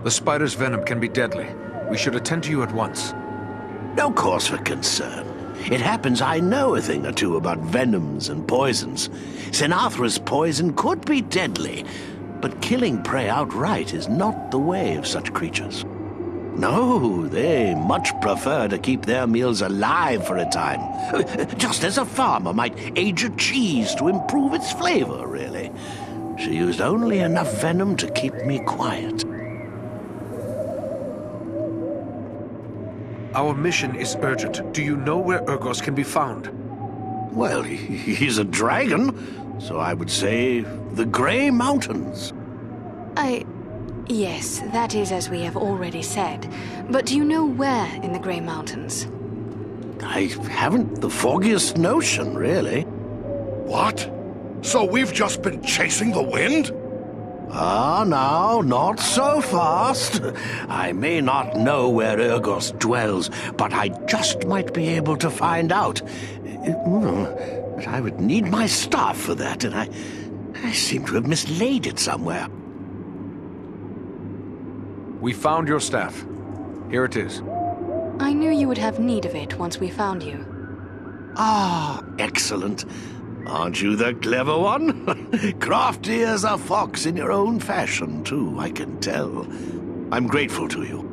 The spider's venom can be deadly. We should attend to you at once. No cause for concern. It happens I know a thing or two about venoms and poisons. Sinathrah's poison could be deadly, but killing prey outright is not the way of such creatures. No, they much prefer to keep their meals alive for a time. Just as a farmer might age a cheese to improve its flavor, really. She used only enough venom to keep me quiet. Our mission is urgent. Do you know where Urgos can be found? Well, he's a dragon, so I would say the Grey Mountains. Yes, that is as we have already said. But do you know where in the Grey Mountains? I haven't the foggiest notion, really. What? So we've just been chasing the wind? Ah, now, not so fast. I may not know where Urgos dwells, but I just might be able to find out. But I would need my staff for that, and I seem to have mislaid it somewhere. We found your staff. Here it is. I knew you would have need of it once we found you. Ah, excellent. Aren't you the clever one? Crafty as a fox in your own fashion, too, I can tell. I'm grateful to you.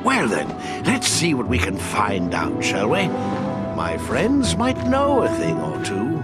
Well then, let's see what we can find out, shall we? My friends might know a thing or two.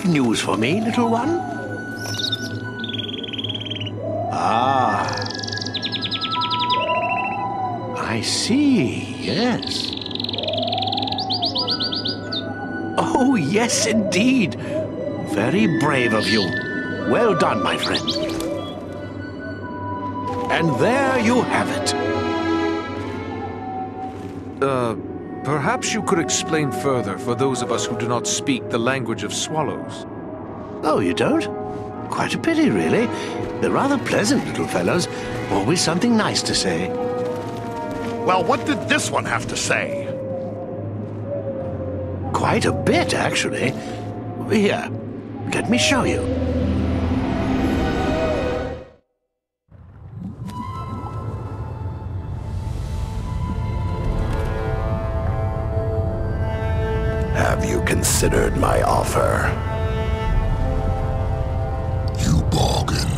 News for me, little one? Ah. I see, yes. Oh, yes, indeed. Very brave of you. Well done, my friend. And there you have it. Perhaps you could explain further for those of us who do not speak the language of swallows. Oh, you don't? Quite a pity, really. They're rather pleasant little fellows. Always something nice to say. Well, what did this one have to say? Quite a bit, actually. Here, let me show you. Have you considered my offer? You bargain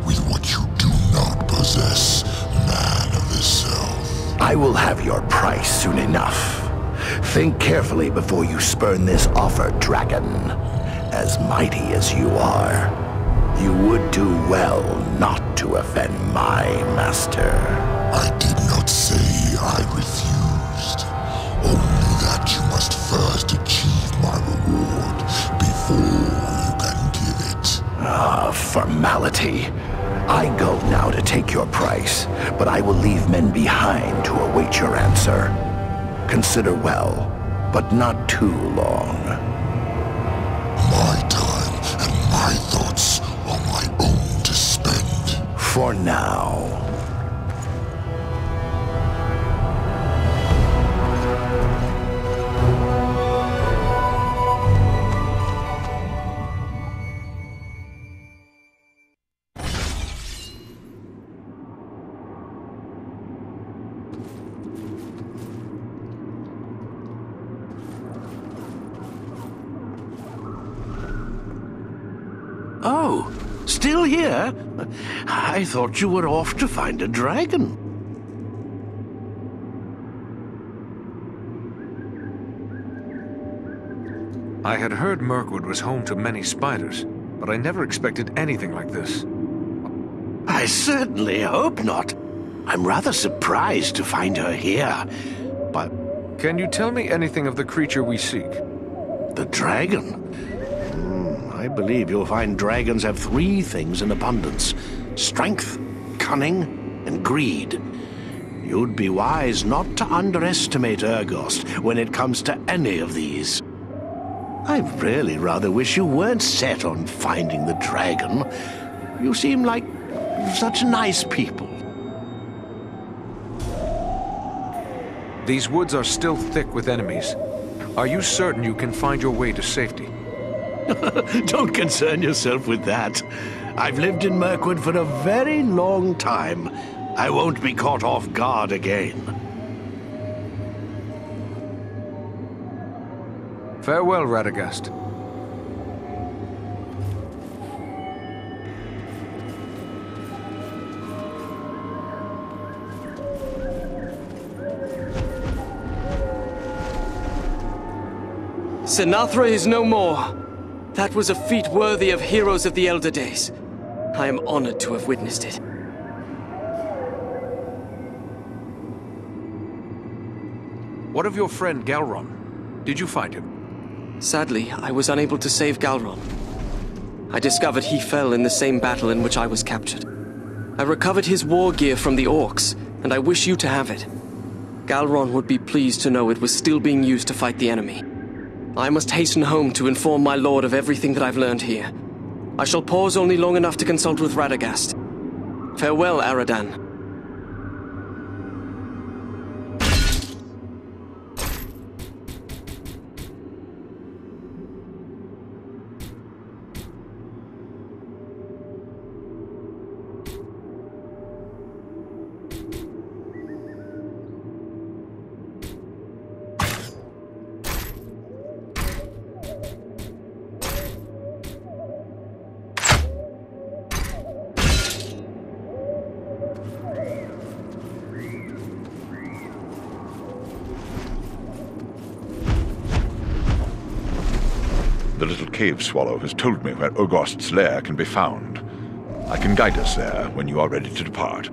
with what you do not possess, man of the South. I will have your price soon enough. Think carefully before you spurn this offer, dragon. As mighty as you are, you would do well not to offend my master. I did not say I refused. Only that you must first achieve my reward before you can give it. Ah, formality. I go now to take your price, but I will leave men behind to await your answer. Consider well, but not too long. My time and my thoughts are my own to spend. For now. Oh, still here? I thought you were off to find a dragon. I had heard Mirkwood was home to many spiders, but I never expected anything like this. I certainly hope not. I'm rather surprised to find her here. But Can you tell me anything of the creature we seek? The dragon? I believe you'll find dragons have three things in abundance: strength, cunning, and greed. You'd be wise not to underestimate Urgost when it comes to any of these. I really rather wish you weren't set on finding the dragon. You seem like such nice people. These woods are still thick with enemies. Are you certain you can find your way to safety? Don't concern yourself with that. I've lived in Mirkwood for a very long time. I won't be caught off guard again. Farewell, Radagast. Sinatra is no more. That was a feat worthy of heroes of the elder days. I am honored to have witnessed it. What of your friend Galron? Did you find him? Sadly, I was unable to save Galron. I discovered he fell in the same battle in which I was captured. I recovered his war gear from the orcs, and I wish you to have it. Galron would be pleased to know it was still being used to fight the enemy. I must hasten home to inform my lord of everything that I've learned here. I shall pause only long enough to consult with Radagast. Farewell, Aradan. The little cave swallow has told me where Urgost's lair can be found. I can guide us there when you are ready to depart.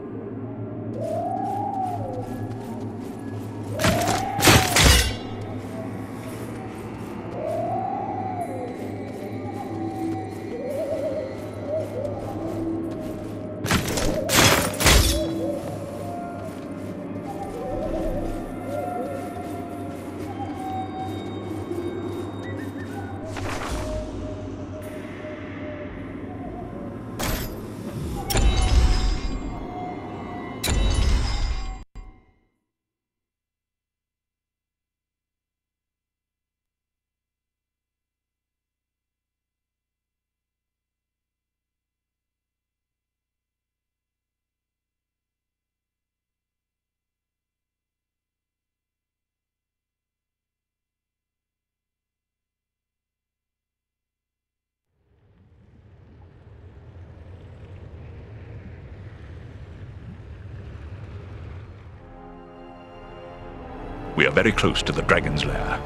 We are very close to the dragon's lair,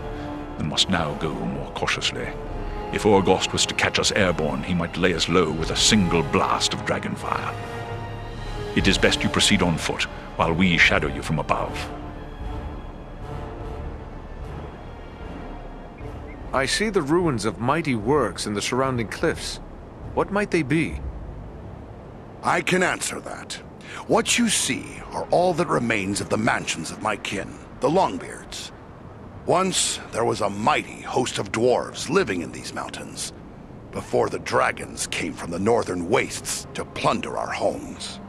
and must now go more cautiously. If Urgost was to catch us airborne, he might lay us low with a single blast of dragonfire. It is best you proceed on foot, while we shadow you from above. I see the ruins of mighty works in the surrounding cliffs. What might they be? I can answer that. What you see are all that remains of the mansions of my kin, the Longbeards. Once, there was a mighty host of dwarves living in these mountains, before the dragons came from the northern wastes to plunder our homes.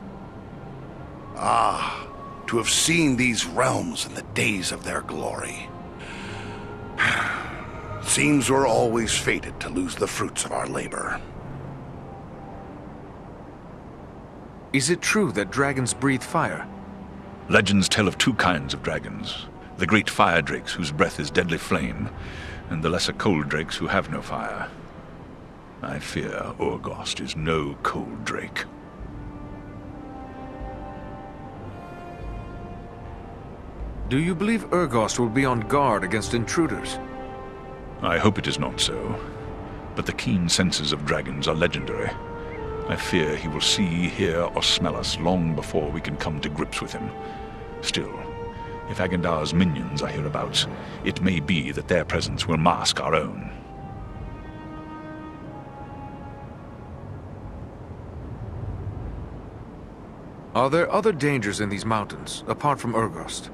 Ah, to have seen these realms in the days of their glory. Seems we're always fated to lose the fruits of our labor. Is it true that dragons breathe fire? Legends tell of two kinds of dragons. The great fire drakes whose breath is deadly flame, and the lesser cold drakes who have no fire. I fear Urgost is no cold drake. Do you believe Urgost will be on guard against intruders? I hope it is not so, but the keen senses of dragons are legendary. I fear he will see, hear, or smell us long before we can come to grips with him. Still, If Agendar's minions are hereabouts, it may be that their presence will mask our own. Are there other dangers in these mountains, apart from Urgost?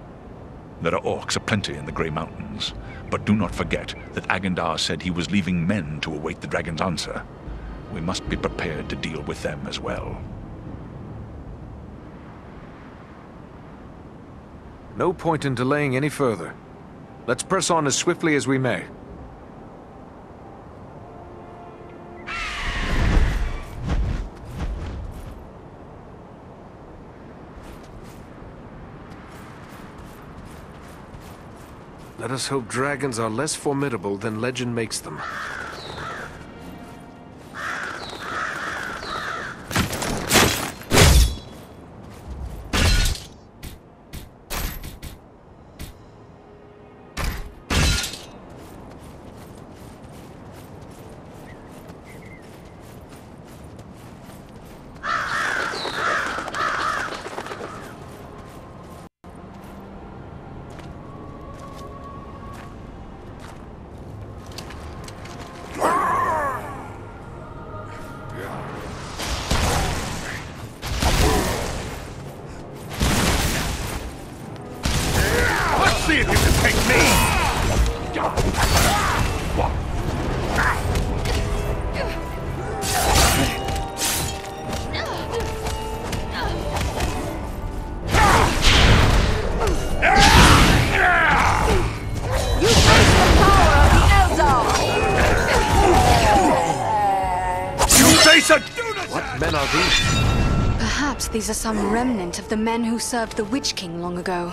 There are orcs aplenty in the Grey Mountains, but do not forget that Agendar said he was leaving men to await the dragon's answer. We must be prepared to deal with them as well. No point in delaying any further. Let's press on as swiftly as we may. Let us hope dragons are less formidable than legend makes them. See if you can take me! You face the power of the Eldar! You face a... What men are these? Perhaps these are some remnant of the men who served the Witch King long ago.